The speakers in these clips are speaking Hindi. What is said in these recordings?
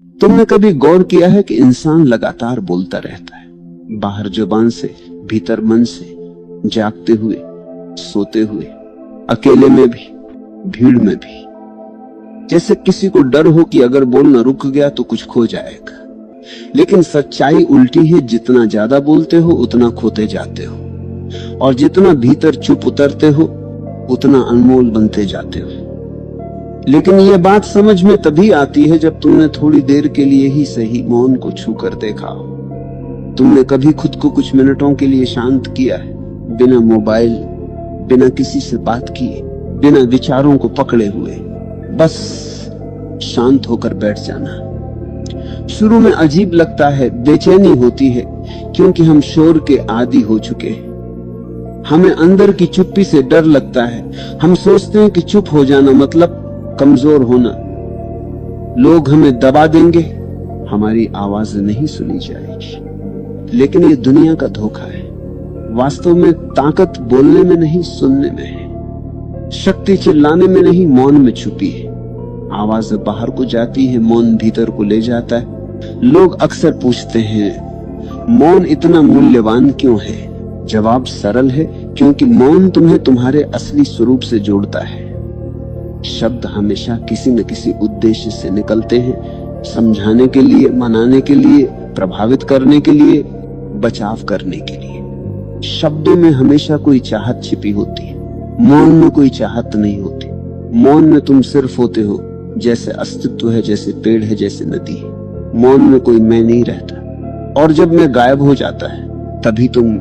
तुमने कभी गौर किया है कि इंसान लगातार बोलता रहता है, बाहर जुबान से, भीतर मन से, जागते हुए, सोते हुए, अकेले में भी, भीड़ में भी। जैसे किसी को डर हो कि अगर बोलना रुक गया तो कुछ खो जाएगा। लेकिन सच्चाई उल्टी है, जितना ज्यादा बोलते हो उतना खोते जाते हो, और जितना भीतर चुप उतरते हो उतना अनमोल बनते जाते हो। लेकिन यह बात समझ में तभी आती है जब तुमने थोड़ी देर के लिए ही सही मौन को छू कर देखा हो। तुमने कभी खुद को कुछ मिनटों के लिए शांत किया है, बिना मोबाइल, बिना किसी से बात किए, बिना विचारों को पकड़े हुए, बस शांत होकर बैठ जाना। शुरू में अजीब लगता है, बेचैनी होती है, क्योंकि हम शोर के आदी हो चुके हैं। हमें अंदर की चुप्पी से डर लगता है। हम सोचते हैं कि चुप हो जाना मतलब कमजोर होना, लोग हमें दबा देंगे, हमारी आवाज नहीं सुनी जाएगी। लेकिन ये दुनिया का धोखा है। वास्तव में ताकत बोलने में नहीं, सुनने में है। शक्ति चिल्लाने में नहीं, मौन में छुपी है। आवाज बाहर को जाती है, मौन भीतर को ले जाता है। लोग अक्सर पूछते हैं, मौन इतना मूल्यवान क्यों है? जवाब सरल है, क्योंकि मौन तुम्हें तुम्हारे असली स्वरूप से जोड़ता है। शब्द हमेशा किसी न किसी उद्देश्य से निकलते हैं, समझाने के लिए, मनाने के लिए, प्रभावित करने के लिए, बचाव करने के लिए। शब्दों में हमेशा कोई चाहत छिपी होती है, मौन में कोई चाहत नहीं होती। मौन में तुम सिर्फ होते हो, जैसे अस्तित्व है, जैसे पेड़ है, जैसे नदी है। मौन में कोई मैं नहीं रहता, और जब मैं गायब हो जाता है तभी तुम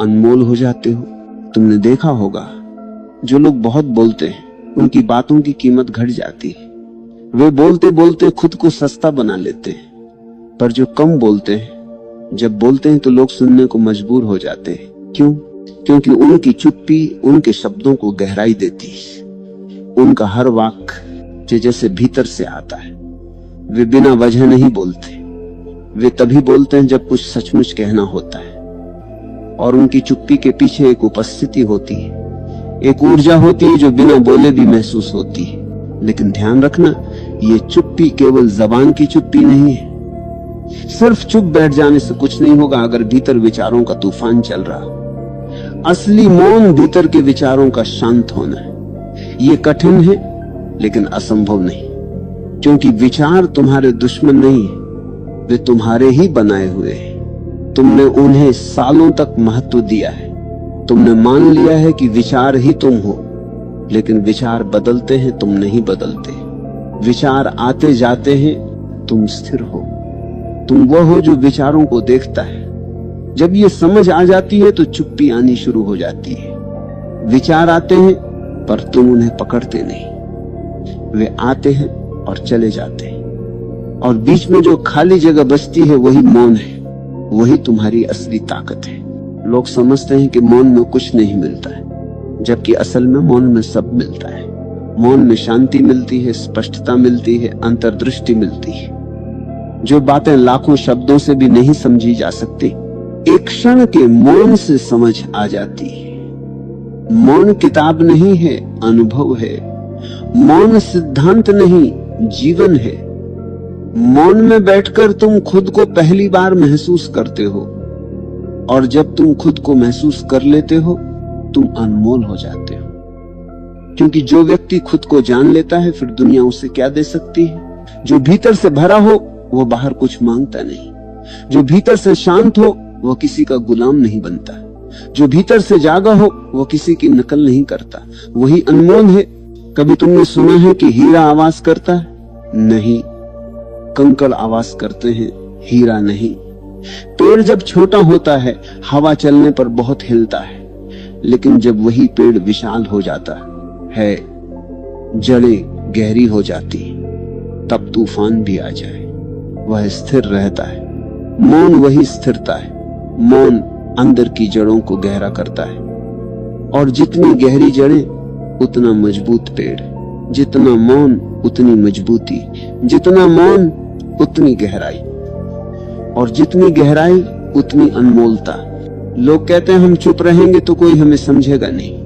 अनमोल हो जाते हो। तुमने देखा होगा, जो लोग बहुत बोलते हैं उनकी बातों की कीमत घट जाती है। वे बोलते बोलते खुद को सस्ता बना लेते हैं। पर जो कम बोलते हैं, जब बोलते हैं तो लोग सुनने को मजबूर हो जाते हैं। क्यों? क्योंकि उनकी चुप्पी उनके शब्दों को गहराई देती है। उनका हर वाक्य जैसे भीतर से आता है। वे बिना वजह नहीं बोलते, वे तभी बोलते हैं जब कुछ सचमुच कहना होता है। और उनकी चुप्पी के पीछे एक उपस्थिति होती है, एक ऊर्जा होती है जो बिना बोले भी महसूस होती है। लेकिन ध्यान रखना, ये चुप्पी केवल जबान की चुप्पी नहीं है। सिर्फ चुप बैठ जाने से कुछ नहीं होगा अगर भीतर विचारों का तूफान चल रहा। असली मौन भीतर के विचारों का शांत होना है। ये कठिन है लेकिन असंभव नहीं, क्योंकि विचार तुम्हारे दुश्मन नहीं है, वे तुम्हारे ही बनाए हुए हैं। तुमने उन्हें सालों तक महत्व दिया है। तुमने मान लिया है कि विचार ही तुम हो, लेकिन विचार बदलते हैं, तुम नहीं बदलते। विचार आते जाते हैं, तुम स्थिर हो। तुम वो हो जो विचारों को देखता है। जब ये समझ आ जाती है तो चुप्पी आनी शुरू हो जाती है। विचार आते हैं पर तुम उन्हें पकड़ते नहीं। वे आते हैं और चले जाते हैं, और बीच में जो खाली जगह बचती है वही मौन है। वही तुम्हारी असली ताकत है। लोग समझते हैं कि मौन में कुछ नहीं मिलता है, जबकि असल में मौन में सब मिलता है। मौन में शांति मिलती है, स्पष्टता मिलती है, अंतर्दृष्टि मिलती है। जो बातें लाखों शब्दों से भी नहीं समझी जा सकती, एक क्षण के मौन से समझ आ जाती है। मौन किताब नहीं है, अनुभव है। मौन सिद्धांत नहीं, जीवन है। मौन में बैठकर तुम खुद को पहली बार महसूस करते हो, और जब तुम खुद को महसूस कर लेते हो तुम अनमोल हो जाते हो। क्योंकि जो व्यक्ति खुद को जान लेता है, फिर दुनिया उसे क्या दे सकती है। जो भीतर से भरा हो वो बाहर कुछ मांगता नहीं। जो भीतर से शांत हो वो किसी का गुलाम नहीं बनता। जो भीतर से जागा हो वो किसी की नकल नहीं करता। वही अनमोल है। कभी तुमने सुना है कि हीरा आवाज करता है? नहीं, कंकड़ आवाज करते हैं, हीरा नहीं। पेड़ जब छोटा होता है हवा चलने पर बहुत हिलता है, लेकिन जब वही पेड़ विशाल हो जाता है, जड़ें गहरी हो जाती, तब तूफान भी आ जाए वह स्थिर रहता है। मौन वही स्थिरता है। मौन अंदर की जड़ों को गहरा करता है, और जितनी गहरी जड़ें उतना मजबूत पेड़। जितना मौन उतनी मजबूती, जितना मौन उतनी गहराई, और जितनी गहराई उतनी अनमोलता। लोग कहते हैं हम चुप रहेंगे तो कोई हमें समझेगा नहीं,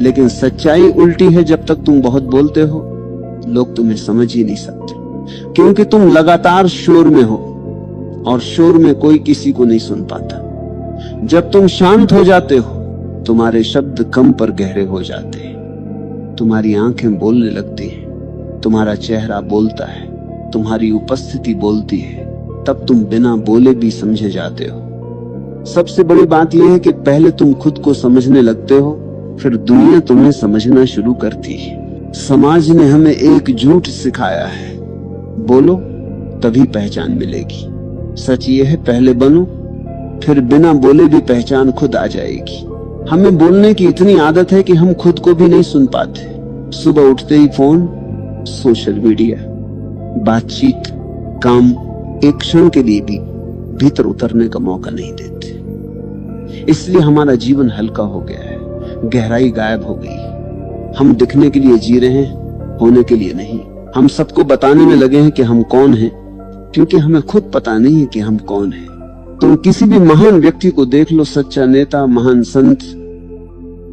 लेकिन सच्चाई उल्टी है। जब तक तुम बहुत बोलते हो लोग तुम्हें समझ ही नहीं सकते। क्योंकि तुम लगातार शोर में हो और शोर में कोई किसी को नहीं सुन पाता। जब तुम शांत हो जाते हो, तुम्हारे शब्द कम पर गहरे हो जाते हैं, तुम्हारी आंखें बोलने लगती हैं, तुम्हारा चेहरा बोलता है, तुम्हारी उपस्थिति बोलती है, तब तुम बिना बोले भी समझे जाते हो। सबसे बड़ी बात यह है कि पहले तुम खुद को समझने लगते हो, फिर दुनिया तुम्हें समझना शुरू करती है। समाज ने हमें एक झूठ सिखाया है, बोलो तभी पहचान मिलेगी। सच ये है, पहले बनो, फिर बिना बोले भी पहचान खुद आ जाएगी। हमें बोलने की इतनी आदत है कि हम खुद को भी नहीं सुन पाते। सुबह उठते ही फोन, सोशल मीडिया, बातचीत, काम, एक क्षण के लिए भी भीतर उतरने का मौका नहीं देते। इसलिए हमारा जीवन हल्का हो गया है, गहराई गायब हो गई। हम दिखने के लिए जी रहे हैं, होने के लिए नहीं। हम सबको बताने में लगे हैं कि हम कौन हैं, क्योंकि हमें खुद पता नहीं है कि हम कौन हैं। तुम किसी भी महान व्यक्ति को देख लो, सच्चा नेता, महान संत,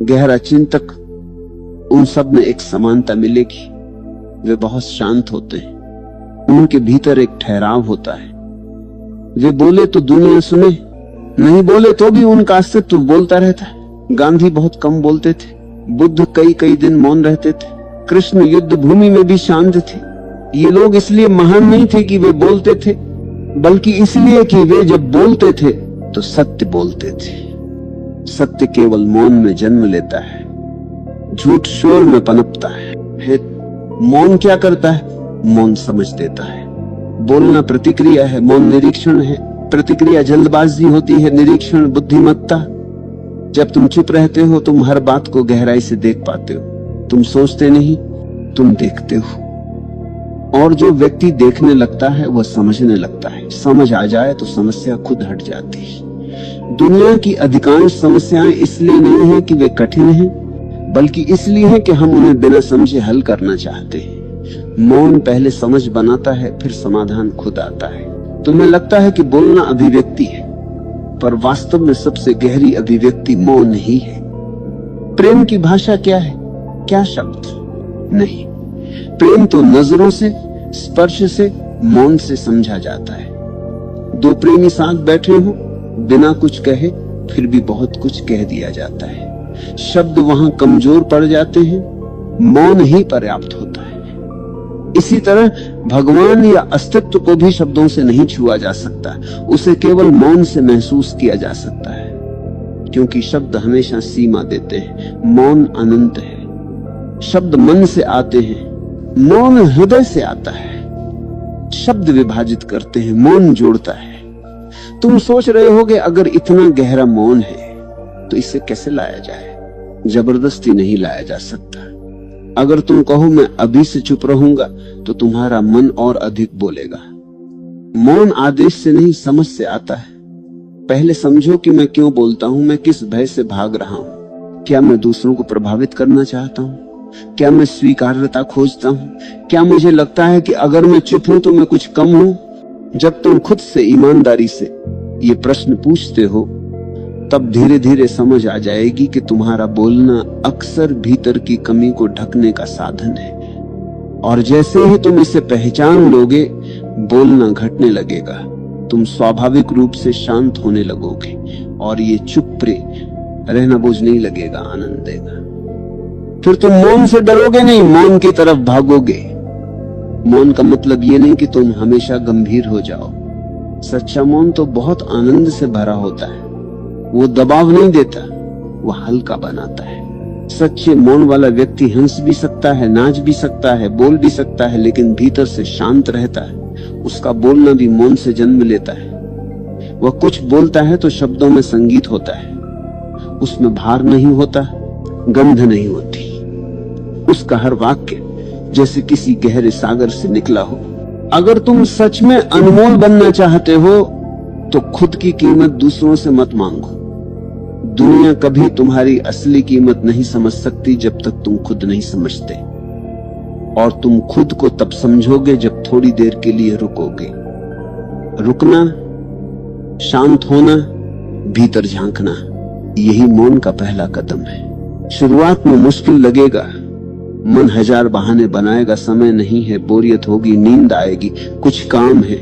गहरा चिंतक, उन सब में एक समानता मिलेगी। वे बहुत शांत होते हैं, उनके भीतर एक ठहराव होता है। वे बोले तो दुनिया सुने, नहीं बोले तो भी उनका अस्तित्व बोलता रहता है। गांधी बहुत कम बोलते थे, बुद्ध कई कई दिन मौन रहते थे, कृष्ण युद्ध भूमि में भी शांत थे। ये लोग इसलिए महान नहीं थे कि वे बोलते थे, बल्कि इसलिए कि वे जब बोलते थे तो सत्य बोलते थे। सत्य केवल मौन में जन्म लेता है, झूठ शोर में पनपता है। मौन क्या करता है? मौन समझ देता है। बोलना प्रतिक्रिया है, मौन निरीक्षण है। प्रतिक्रिया जल्दबाजी होती है, निरीक्षण बुद्धिमत्ता। जब तुम चुप रहते हो, तुम हर बात को गहराई से देख पाते हो। तुम सोचते नहीं, तुम देखते हो। और जो व्यक्ति देखने लगता है वह समझने लगता है। समझ आ जाए तो समस्या खुद हट जाती है। दुनिया की अधिकांश समस्याएं इसलिए नहीं है कि वे कठिन हैं, बल्कि इसलिए है कि हम उन्हें बिना समझे हल करना चाहते हैं। मौन पहले समझ बनाता है, फिर समाधान खुद आता है। तुम्हें लगता है कि बोलना अभिव्यक्ति है, पर वास्तव में सबसे गहरी अभिव्यक्ति मौन ही है। प्रेम की भाषा क्या है? क्या शब्द? नहीं, प्रेम तो नजरों से, स्पर्श से, मौन से समझा जाता है। दो प्रेमी साथ बैठे हो, बिना कुछ कहे फिर भी बहुत कुछ कह दिया जाता है। शब्द वहां कमजोर पड़ जाते हैं, मौन ही पर्याप्त होता है। इसी तरह भगवान या अस्तित्व को भी शब्दों से नहीं छुआ जा सकता, उसे केवल मौन से महसूस किया जा सकता है, क्योंकि शब्द हमेशा सीमा देते हैं, मौन अनंत है। शब्द मन से आते हैं, मौन हृदय से आता है। शब्द विभाजित करते हैं, मौन जोड़ता है। तुम सोच रहे होगे अगर इतना गहरा मौन है तो इसे कैसे लाया जाए? जबरदस्ती नहीं लाया जा सकता। अगर तुम कहो मैं अभी से चुप रहूंगा तो तुम्हारा मन और अधिक बोलेगा। मौन आदेश से नहीं, समझ से आता है। पहले समझो कि मैं क्यों बोलता हूं, मैं किस भय से भाग रहा हूं। क्या मैं दूसरों को प्रभावित करना चाहता हूं? क्या मैं स्वीकार्यता खोजता हूं? क्या मुझे लगता है कि अगर मैं चुप हूं तो मैं कुछ कम हूं? जब तुम खुद से ईमानदारी से ये प्रश्न पूछते हो, तब धीरे धीरे समझ आ जाएगी कि तुम्हारा बोलना अक्सर भीतर की कमी को ढकने का साधन है। और जैसे ही तुम इसे पहचान लोगे, बोलना घटने लगेगा। तुम स्वाभाविक रूप से शांत होने लगोगे और ये चुप रहना बोझ नहीं लगेगा, आनंद देगा। फिर तुम मौन से डरोगे नहीं, मौन की तरफ भागोगे। मौन का मतलब ये नहीं कि तुम हमेशा गंभीर हो जाओ। सच्चा मौन तो बहुत आनंद से भरा होता है। वो दबाव नहीं देता, वो हल्का बनाता है। सच्चे मौन वाला व्यक्ति हंस भी सकता है, नाच भी सकता है, बोल भी सकता है, लेकिन भीतर से शांत रहता है। उसका बोलना भी मौन से जन्म लेता है। वह कुछ बोलता है तो शब्दों में संगीत होता है, उसमें भार नहीं होता, गंध नहीं होती। उसका हर वाक्य जैसे किसी गहरे सागर से निकला हो। अगर तुम सच में अनमोल बनना चाहते हो तो खुद की कीमत दूसरों से मत मांगो। दुनिया कभी तुम्हारी असली कीमत नहीं समझ सकती जब तक तुम खुद नहीं समझते। और तुम खुद को तब समझोगे जब थोड़ी देर के लिए रुकोगे। रुकना, शांत होना, भीतर झांकना, यही मौन का पहला कदम है। शुरुआत में मुश्किल लगेगा, मन हजार बहाने बनाएगा, समय नहीं है, बोरियत होगी, नींद आएगी, कुछ काम है।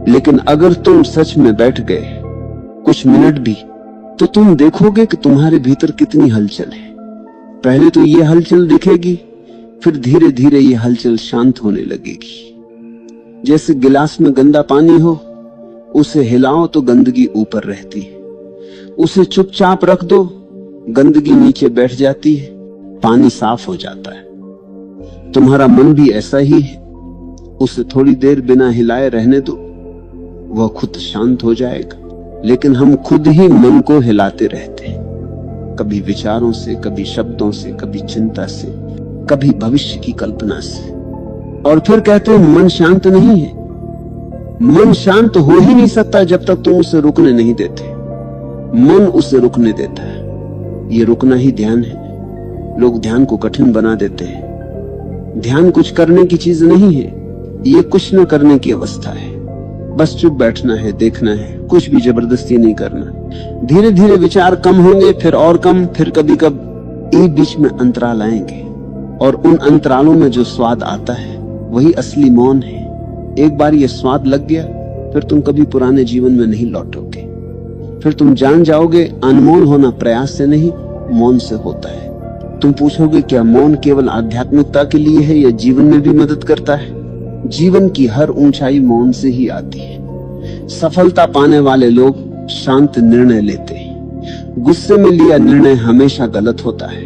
लेकिन अगर तुम सच में बैठ गए कुछ मिनट भी, तो तुम देखोगे कि तुम्हारे भीतर कितनी हलचल है। पहले तो ये हलचल दिखेगी, फिर धीरे धीरे ये हलचल शांत होने लगेगी। जैसे गिलास में गंदा पानी हो, उसे हिलाओ तो गंदगी ऊपर रहती है, उसे चुपचाप रख दो, गंदगी नीचे बैठ जाती है, पानी साफ हो जाता है। तुम्हारा मन भी ऐसा ही है, उसे थोड़ी देर बिना हिलाए रहने दो, वह खुद शांत हो जाएगा। लेकिन हम खुद ही मन को हिलाते रहते हैं, कभी विचारों से, कभी शब्दों से, कभी चिंता से, कभी भविष्य की कल्पना से, और फिर कहते हैं मन शांत नहीं है। मन शांत हो ही नहीं सकता जब तक तुम उसे रुकने नहीं देते। मन उसे रुकने देता है, ये रुकना ही ध्यान है। लोग ध्यान को कठिन बना देते हैं। ध्यान कुछ करने की चीज नहीं है, ये कुछ न करने की अवस्था है। बस चुप बैठना है, देखना है, कुछ भी जबरदस्ती नहीं करना। धीरे धीरे विचार कम होंगे, फिर और कम, फिर कभी कभी एक बीच में अंतराल आएंगे, और उन अंतरालों में जो स्वाद आता है वही असली मौन है। एक बार ये स्वाद लग गया, फिर तुम कभी पुराने जीवन में नहीं लौटोगे। फिर तुम जान जाओगे अनमोल होना प्रयास से नहीं, मौन से होता है। तुम पूछोगे क्या मौन केवल आध्यात्मिकता के लिए है या जीवन में भी मदद करता है? जीवन की हर ऊंचाई मौन से ही आती है। सफलता पाने वाले लोग शांत निर्णय लेते हैं। गुस्से में लिया निर्णय हमेशा गलत होता है,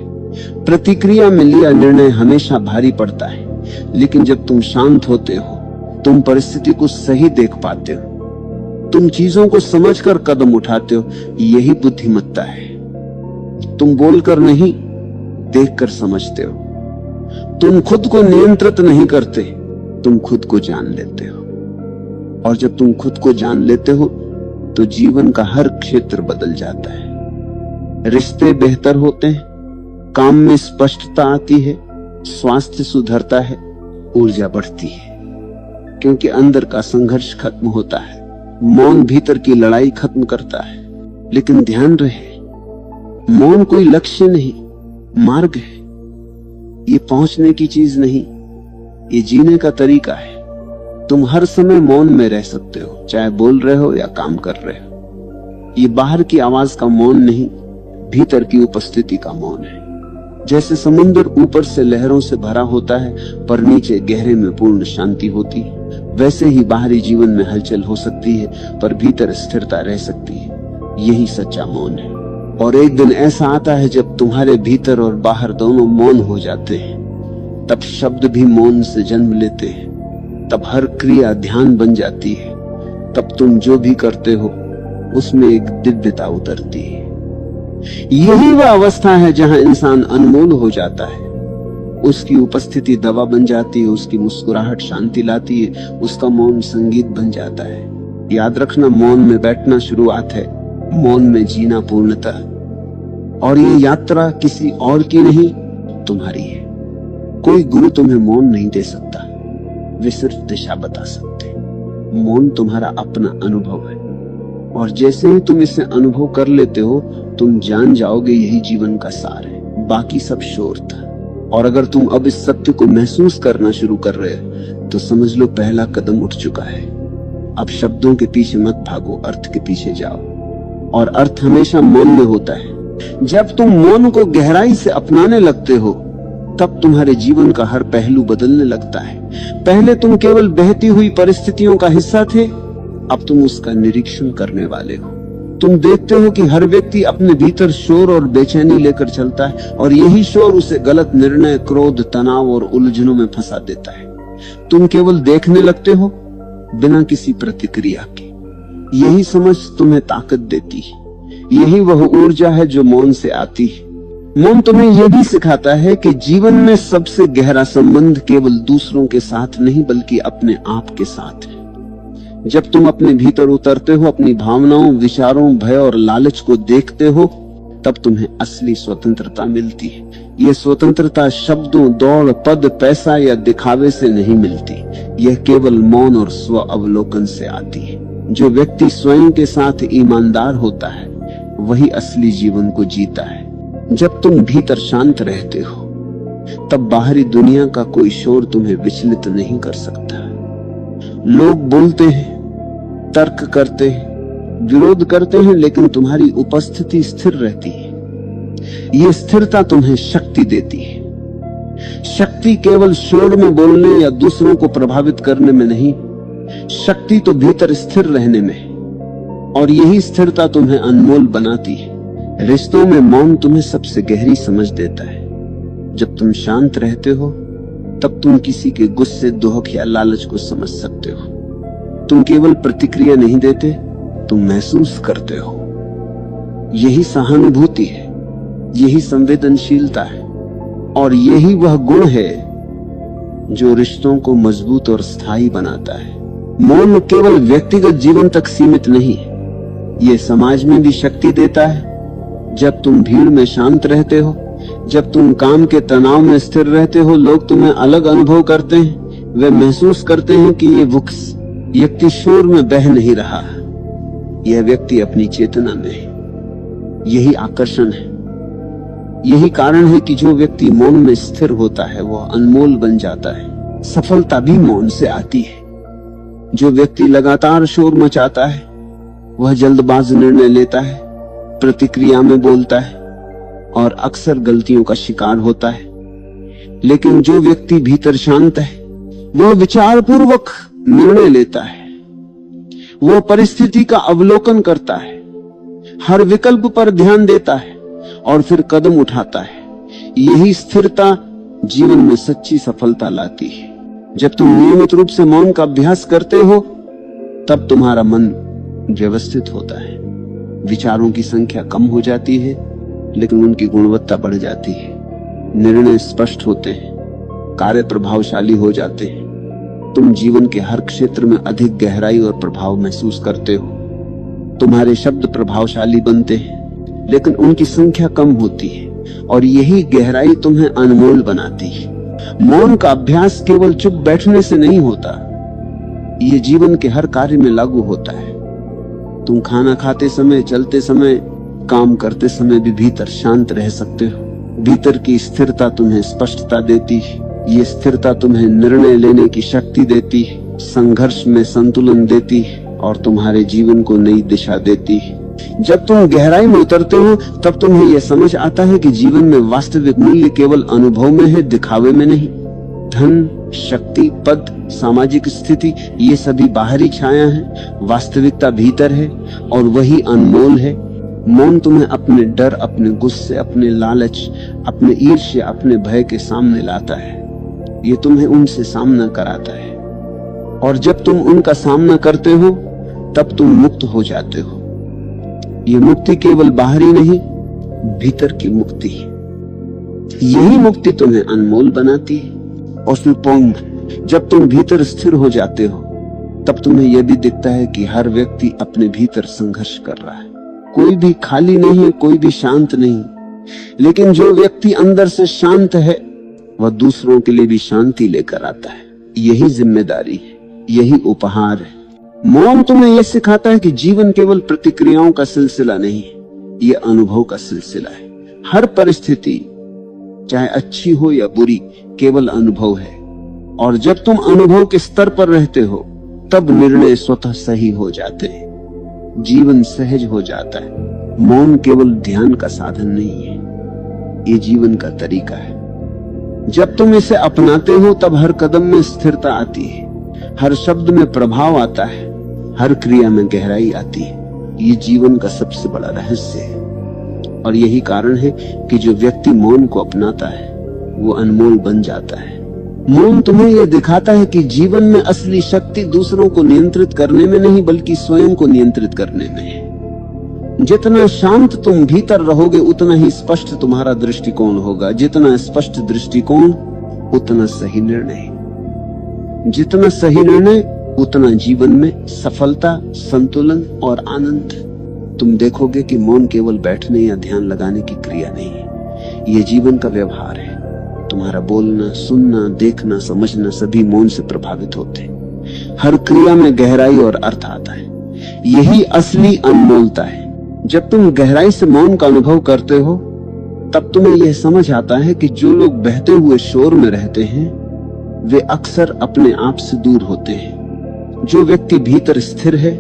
प्रतिक्रिया में लिया निर्णय हमेशा भारी पड़ता है। लेकिन जब तुम शांत होते हो, तुम परिस्थिति को सही देख पाते हो, तुम चीजों को समझकर कदम उठाते हो। यही बुद्धिमत्ता है। तुम बोलकर नहीं, देखकर समझते हो। तुम खुद को नियंत्रित नहीं करते, तुम खुद को जान लेते हो। और जब तुम खुद को जान लेते हो तो जीवन का हर क्षेत्र बदल जाता है। रिश्ते बेहतर होते हैं, काम में स्पष्टता आती है, स्वास्थ्य सुधरता है, ऊर्जा बढ़ती है, क्योंकि अंदर का संघर्ष खत्म होता है। मौन भीतर की लड़ाई खत्म करता है। लेकिन ध्यान रहे, मौन कोई लक्ष्य नहीं, मार्ग है। ये पहुंचने की चीज नहीं, ये जीने का तरीका है। तुम हर समय मौन में रह सकते हो, चाहे बोल रहे हो या काम कर रहे हो। ये बाहर की आवाज का मौन नहीं, भीतर की उपस्थिति का मौन है। जैसे समुद्र ऊपर से लहरों से भरा होता है पर नीचे गहरे में पूर्ण शांति होती है, वैसे ही बाहरी जीवन में हलचल हो सकती है पर भीतर स्थिरता रह सकती है। यही सच्चा मौन है। और एक दिन ऐसा आता है जब तुम्हारे भीतर और बाहर दोनों मौन हो जाते हैं। तब शब्द भी मौन से जन्म लेते हैं, तब हर क्रिया ध्यान बन जाती है, तब तुम जो भी करते हो उसमें एक दिव्यता उतरती है। यही वह अवस्था है जहां इंसान अनमोल हो जाता है। उसकी उपस्थिति दवा बन जाती है, उसकी मुस्कुराहट शांति लाती है, उसका मौन संगीत बन जाता है। याद रखना, मौन में बैठना शुरुआत है, मौन में जीना पूर्णता। और ये यात्रा किसी और की नहीं, तुम्हारी है। कोई गुरु तुम्हें मौन नहीं दे सकता, वे सिर्फ दिशा बता सकते। मौन तुम्हारा अपना अनुभव है, और जैसे ही तुम इसे अनुभव कर लेते हो तुम जान जाओगे यही जीवन का सार है। बाकी सब शोर था। और अगर तुम अब इस सत्य को महसूस करना शुरू कर रहे हो तो समझ लो पहला कदम उठ चुका है। अब शब्दों के पीछे मत भागो, अर्थ के पीछे जाओ। और अर्थ हमेशा मौन में होता है। जब तुम मौन को गहराई से अपनाने लगते हो तब तुम्हारे जीवन का हर पहलू बदलने लगता है। पहले तुम केवल बहती हुई परिस्थितियों का हिस्सा थे, अब तुम उसका निरीक्षण करने वाले हो। तुम देखते हो कि हर व्यक्ति अपने भीतर शोर और बेचैनी लेकर चलता है, और यही शोर उसे गलत निर्णय, क्रोध, तनाव और उलझनों में फंसा देता है। तुम केवल देखने लगते हो बिना किसी प्रतिक्रिया के। यही समझ तुम्हें ताकत देती है। यही वह ऊर्जा है जो मौन से आती है। मौन तुम्हें यह भी सिखाता है कि जीवन में सबसे गहरा संबंध केवल दूसरों के साथ नहीं बल्कि अपने आप के साथ है। जब तुम अपने भीतर उतरते हो, अपनी भावनाओं, विचारों, भय और लालच को देखते हो, तब तुम्हें असली स्वतंत्रता मिलती है। यह स्वतंत्रता शब्दों, दौड़, पद, पैसा या दिखावे से नहीं मिलती। यह केवल मौन और स्व अवलोकन से आती है। जो व्यक्ति स्वयं के साथ ईमानदार होता है वही असली जीवन को जीता है। जब तुम भीतर शांत रहते हो तब बाहरी दुनिया का कोई शोर तुम्हें विचलित नहीं कर सकता। लोग बोलते हैं, तर्क करते हैं, विरोध करते हैं, लेकिन तुम्हारी उपस्थिति स्थिर रहती है। ये स्थिरता तुम्हें शक्ति देती है। शक्ति केवल शोर में बोलने या दूसरों को प्रभावित करने में नहीं, शक्ति तो भीतर स्थिर रहने में है। और यही स्थिरता तुम्हें अनमोल बनाती है। रिश्तों में मौन तुम्हें सबसे गहरी समझ देता है। जब तुम शांत रहते हो तब तुम किसी के गुस्से, दुख या लालच को समझ सकते हो। तुम केवल प्रतिक्रिया नहीं देते, तुम महसूस करते हो। यही सहानुभूति है, यही संवेदनशीलता है, और यही वह गुण है जो रिश्तों को मजबूत और स्थायी बनाता है। मौन केवल व्यक्तिगत जीवन तक सीमित नहीं है, ये समाज में भी शक्ति देता है। जब तुम भीड़ में शांत रहते हो, जब तुम काम के तनाव में स्थिर रहते हो, लोग तुम्हें अलग अनुभव करते हैं। वे महसूस करते हैं कि ये व्यक्ति शोर में बह नहीं रहा, यह व्यक्ति अपनी चेतना में है। यही आकर्षण है, यही कारण है कि जो व्यक्ति मौन में स्थिर होता है वह अनमोल बन जाता है। सफलता भी मौन से आती है। जो व्यक्ति लगातार शोर मचाता है वह जल्दबाज निर्णय लेता है, प्रतिक्रिया में बोलता है और अक्सर गलतियों का शिकार होता है। लेकिन जो व्यक्ति भीतर शांत है वह विचारपूर्वक निर्णय लेता है, वह परिस्थिति का अवलोकन करता है, हर विकल्प पर ध्यान देता है और फिर कदम उठाता है। यही स्थिरता जीवन में सच्ची सफलता लाती है। जब तुम नियमित रूप से मौन का अभ्यास करते हो तब तुम्हारा मन व्यवस्थित होता है। विचारों की संख्या कम हो जाती है लेकिन उनकी गुणवत्ता बढ़ जाती है। निर्णय स्पष्ट होते हैं, कार्य प्रभावशाली हो जाते हैं। तुम जीवन के हर क्षेत्र में अधिक गहराई और प्रभाव महसूस करते हो। तुम्हारे शब्द प्रभावशाली बनते हैं लेकिन उनकी संख्या कम होती है, और यही गहराई तुम्हें अनमोल बनाती है। मौन का अभ्यास केवल चुप बैठने से नहीं होता, ये जीवन के हर कार्य में लागू होता है। तुम खाना खाते समय, चलते समय, काम करते समय भी भीतर शांत रह सकते हो। भीतर की स्थिरता तुम्हें स्पष्टता देती है। ये स्थिरता तुम्हें निर्णय लेने की शक्ति देती है, संघर्ष में संतुलन देती है और तुम्हारे जीवन को नई दिशा देती है। जब तुम गहराई में उतरते हो तब तुम्हें यह समझ आता है कि जीवन में वास्तविक मूल्य केवल अनुभव में है, दिखावे में नहीं। धन, शक्ति, पद, सामाजिक स्थिति, ये सभी बाहरी छाया है, वास्तविकता भीतर है और वही अनमोल है। मौन तुम्हें अपने डर, अपने गुस्से, अपने लालच, अपने ईर्ष्या, अपने भय के सामने लाता है। ये तुम्हें उनसे सामना कराता है, और जब तुम उनका सामना करते हो तब तुम मुक्त हो जाते हो। ये मुक्ति केवल बाहरी नहीं, भीतर की मुक्ति है। यही मुक्ति तुम्हें अनमोल बनाती है। और फिर पौंग, जब तुम भीतर स्थिर हो जाते हो तब तुम्हें यह भी दिखता है कि हर व्यक्ति अपने भीतर संघर्ष कर रहा है। कोई भी खाली नहीं है, कोई भी शांत नहीं, लेकिन जो व्यक्ति अंदर से शांत है वह दूसरों के लिए भी शांति लेकर आता है। यही जिम्मेदारी है, यही उपहार है। मौन तुम्हें यह सिखाता है कि जीवन केवल प्रतिक्रियाओं का सिलसिला नहीं है, यह अनुभव का सिलसिला है। हर परिस्थिति, चाहे अच्छी हो या बुरी, केवल अनुभव है। और जब तुम अनुभव के स्तर पर रहते हो तब निर्णय स्वतः सही हो जाते हैं, जीवन सहज हो जाता है। मौन केवल ध्यान का साधन नहीं है, ये जीवन का तरीका है। जब तुम इसे अपनाते हो तब हर कदम में स्थिरता आती है, हर शब्द में प्रभाव आता है, हर क्रिया में गहराई आती है। ये जीवन का सबसे बड़ा रहस्य है, और यही कारण है कि जो व्यक्ति मौन को अपनाता है वो अनमोल बन जाता है। मौन तुम्हें यह दिखाता है कि जीवन में असली शक्ति दूसरों को नियंत्रित करने में नहीं बल्कि स्वयं को नियंत्रित करने में है। जितना शांत तुम भीतर रहोगे उतना ही स्पष्ट तुम्हारा दृष्टिकोण होगा। जितना स्पष्ट दृष्टिकोण उतना सही निर्णय, जितना सही निर्णय उतना जीवन में सफलता, संतुलन और आनंद। तुम देखोगे कि मौन केवल बैठने या ध्यान लगाने की क्रिया नहीं है, यह जीवन का व्यवहार है। तुम्हारा बोलना, सुनना, देखना, समझना सभी मौन से प्रभावित होते हैं। हर क्रिया में गहराई और अर्थ आता है, यही असली अनमोलता है। जब तुम गहराई से मौन का अनुभव करते हो तब तुम्हें यह समझ आता है कि जो लोग बहते हुए शोर में रहते हैं वे अक्सर अपने आप से दूर होते हैं। जो व्यक्ति भीतर स्थिर है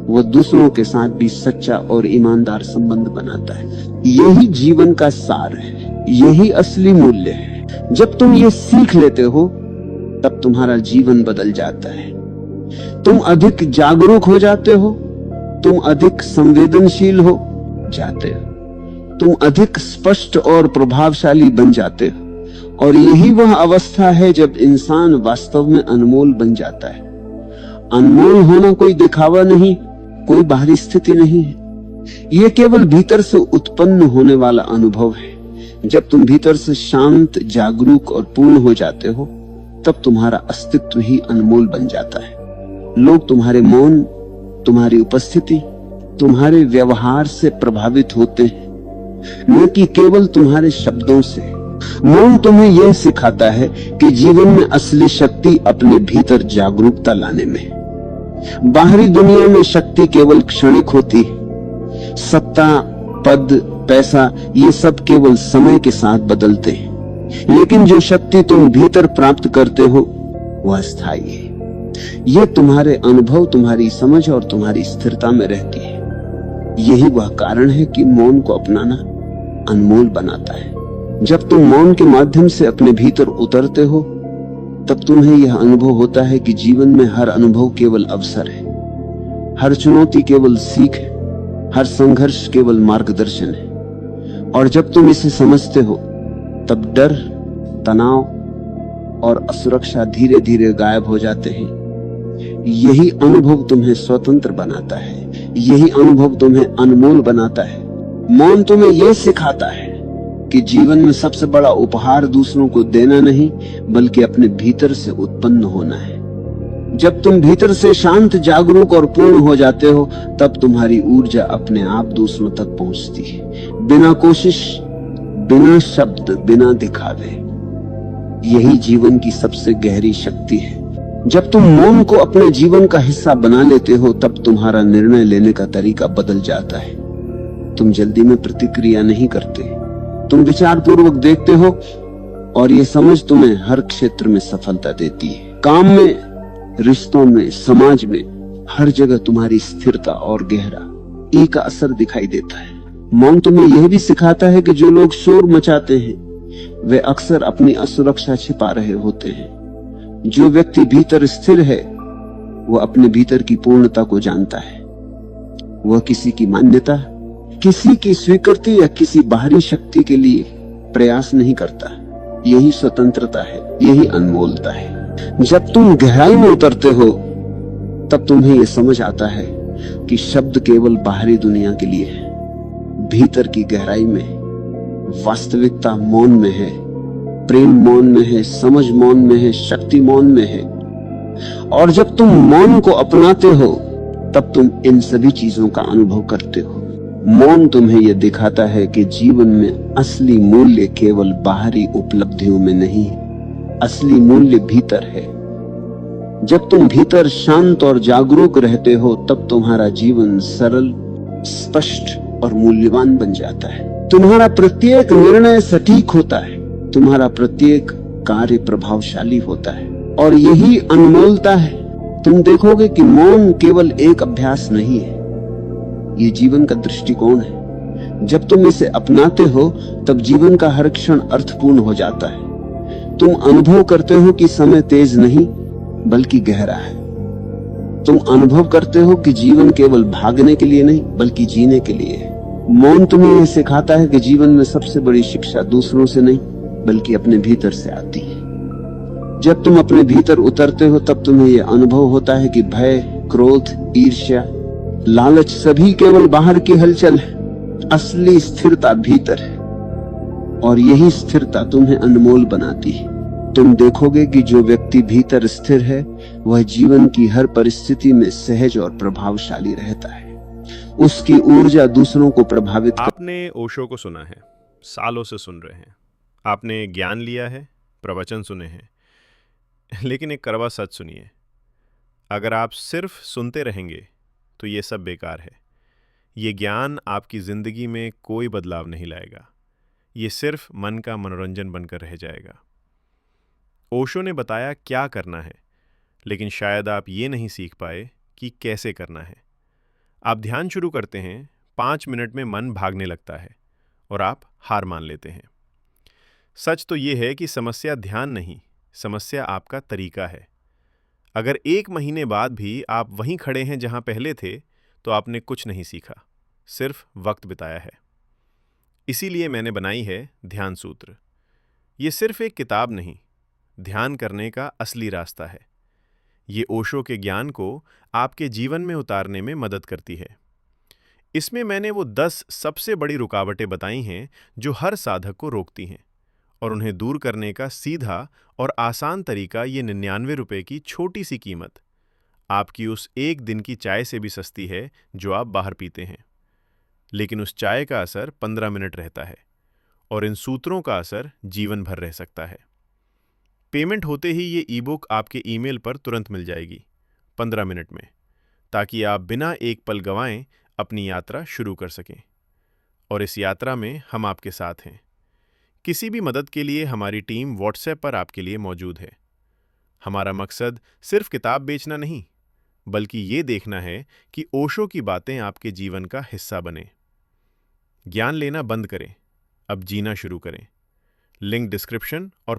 वह दूसरों के साथ भी सच्चा और ईमानदार संबंध बनाता है। यही जीवन का सार है, यही असली मूल्य है। जब तुम ये सीख लेते हो तब तुम्हारा जीवन बदल जाता है। तुम अधिक जागरूक हो जाते हो, तुम अधिक संवेदनशील हो जाते हो, तुम अधिक स्पष्ट और प्रभावशाली बन जाते हो। और यही वह अवस्था है जब इंसान वास्तव में अनमोल बन जाता है। अनमोल होना कोई दिखावा नहीं, कोई बाहरी स्थिति नहीं है। यह केवल भीतर से उत्पन्न होने वाला अनुभव है। जब तुम भीतर से शांत, जागरूक और पूर्ण हो जाते हो तब तुम्हारा अस्तित्व ही अनमोल बन जाता है। लोग तुम्हारे मौन, तुम्हारी उपस्थिति, तुम्हारे व्यवहार से प्रभावित होते हैं, न कि केवल तुम्हारे शब्दों से। मौन तुम्हें यह सिखाता है कि जीवन में असली शक्ति अपने भीतर जागरूकता लाने में है। बाहरी दुनिया में शक्ति केवल क्षणिक होती है। सत्ता, पद, पैसा ये सब केवल समय के साथ बदलते हैं, लेकिन जो शक्ति तुम भीतर प्राप्त करते हो वह स्थायी है। यह तुम्हारे अनुभव, तुम्हारी समझ और तुम्हारी स्थिरता में रहती है। यही वह कारण है कि मौन को अपनाना अनमोल बनाता है। जब तुम मौन के माध्यम से अपने भीतर उतरते हो तब तुम्हें यह अनुभव होता है कि जीवन में हर अनुभव केवल अवसर है, हर चुनौती केवल सीख है, हर संघर्ष केवल मार्गदर्शन है। और जब तुम इसे समझते हो तब डर, तनाव और असुरक्षा धीरे धीरे गायब हो जाते हैं। यही अनुभव तुम्हें स्वतंत्र बनाता है, यही अनुभव तुम्हें अनमोल बनाता है। मौन तुम्हें यह सिखाता है कि जीवन में सबसे बड़ा उपहार दूसरों को देना नहीं बल्कि अपने भीतर से उत्पन्न होना है। जब तुम भीतर से शांत, जागरूक और पूर्ण हो जाते हो तब तुम्हारी ऊर्जा अपने आप दूसरों तक पहुंचती है, बिना कोशिश, बिना शब्द, बिना दिखावे। यही जीवन की सबसे गहरी शक्ति है। जब तुम मौन को अपने जीवन का हिस्सा बना लेते हो तब तुम्हारा निर्णय लेने का तरीका बदल जाता है। तुम जल्दी में प्रतिक्रिया नहीं करते, तुम विचारपूर्वक देखते हो और ये समझ तुम्हें हर क्षेत्र में सफलता देती है। काम में, रिश्तों में, समाज में, हर जगह तुम्हारी स्थिरता और गहरा एक असर दिखाई देता है। मौन तुम्हें यह भी सिखाता है कि जो लोग शोर मचाते हैं वे अक्सर अपनी असुरक्षा छिपा रहे होते हैं। जो व्यक्ति भीतर स्थिर है वह अपने भीतर की पूर्णता को जानता है। वह किसी की मान्यता, किसी की स्वीकृति या किसी बाहरी शक्ति के लिए प्रयास नहीं करता। यही स्वतंत्रता है, यही अनमोलता है। जब तुम गहराई में उतरते हो तब तुम्हें यह समझ आता है कि शब्द केवल बाहरी दुनिया के लिए है। भीतर की गहराई में वास्तविकता मौन में है, प्रेम मौन में है, समझ मौन में है, शक्ति मौन में है। और जब तुम मौन को अपनाते हो तब तुम इन सभी चीजों का अनुभव करते हो। मौन तुम्हें यह दिखाता है कि जीवन में असली मूल्य केवल बाहरी उपलब्धियों में नहीं, असली मूल्य भीतर है। जब तुम भीतर शांत और जागरूक रहते हो तब तुम्हारा जीवन सरल, स्पष्ट और मूल्यवान बन जाता है। तुम्हारा प्रत्येक निर्णय सटीक होता है, तुम्हारा प्रत्येक कार्य प्रभावशाली होता है। और यही अनमोलता है। तुम देखोगे कि मौन केवल एक अभ्यास नहीं है, ये जीवन का दृष्टिकोण है। जब तुम इसे अपनाते हो तब जीवन का हर क्षण अर्थपूर्ण हो जाता है। तुम अनुभव करते हो कि समय तेज नहीं बल्कि गहरा है। तुम अनुभव करते हो कि जीवन केवल भागने के लिए नहीं बल्कि जीने के लिए है। मौन तुम्हें यह सिखाता है कि जीवन में सबसे बड़ी शिक्षा दूसरों से नहीं बल्कि अपने भीतर से आती है। जब तुम अपने भीतर उतरते हो तब तुम्हें यह अनुभव होता है कि भय, क्रोध, ईर्ष्या, लालच सभी केवल बाहर की हलचल है। असली स्थिरता भीतर है और यही स्थिरता तुम्हें अनमोल बनाती है। तुम देखोगे कि जो व्यक्ति भीतर स्थिर है वह जीवन की हर परिस्थिति में सहज और प्रभावशाली रहता है। उसकी ऊर्जा दूसरों को प्रभावित आपने ओशो को सुना है, सालों से सुन रहे हैं, आपने ज्ञान लिया है, प्रवचन सुने हैं, लेकिन एक कड़वा सच सुनिए, अगर आप सिर्फ सुनते रहेंगे तो ये सब बेकार है। ये ज्ञान आपकी जिंदगी में कोई बदलाव नहीं लाएगा। ये सिर्फ मन का मनोरंजन बनकर रह जाएगा। ओशो ने बताया क्या करना है, लेकिन शायद आप ये नहीं सीख पाए कि कैसे करना है। आप ध्यान शुरू करते हैं, 5 मिनट में मन भागने लगता है और आप हार मान लेते हैं। सच तो ये है कि समस्या ध्यान नहीं, समस्या आपका तरीका है। अगर 1 महीने बाद भी आप वहीं खड़े हैं जहां पहले थे, तो आपने कुछ नहीं सीखा, सिर्फ वक्त बिताया है। इसीलिए मैंने बनाई है ध्यान सूत्र। ये सिर्फ एक किताब नहीं, ध्यान करने का असली रास्ता है। ये ओशो के ज्ञान को आपके जीवन में उतारने में मदद करती है। इसमें मैंने वो 10 सबसे बड़ी रुकावटें बताई हैं जो हर साधक को रोकती हैं, और उन्हें दूर करने का सीधा और आसान तरीका ये 99 रुपए की छोटी सी कीमत आपकी उस एक दिन की चाय से भी सस्ती है जो आप बाहर पीते हैं। लेकिन उस चाय का असर 15 मिनट रहता है, और इन सूत्रों का असर जीवन भर रह सकता है। पेमेंट होते ही ये ई-बुक आपके ईमेल पर तुरंत मिल जाएगी, 15 मिनट में, ताकि आप बिना एक पल गंवाएं अपनी यात्रा शुरू कर सकें। और इस यात्रा में हम आपके साथ हैं। किसी भी मदद के लिए हमारी टीम व्हाट्सएप पर आपके लिए मौजूद है। हमारा मकसद सिर्फ किताब बेचना नहीं, बल्कि ये देखना है कि ओशो की बातें आपके जीवन का हिस्सा बने। ज्ञान लेना बंद करें, अब जीना शुरू करें। लिंक डिस्क्रिप्शन और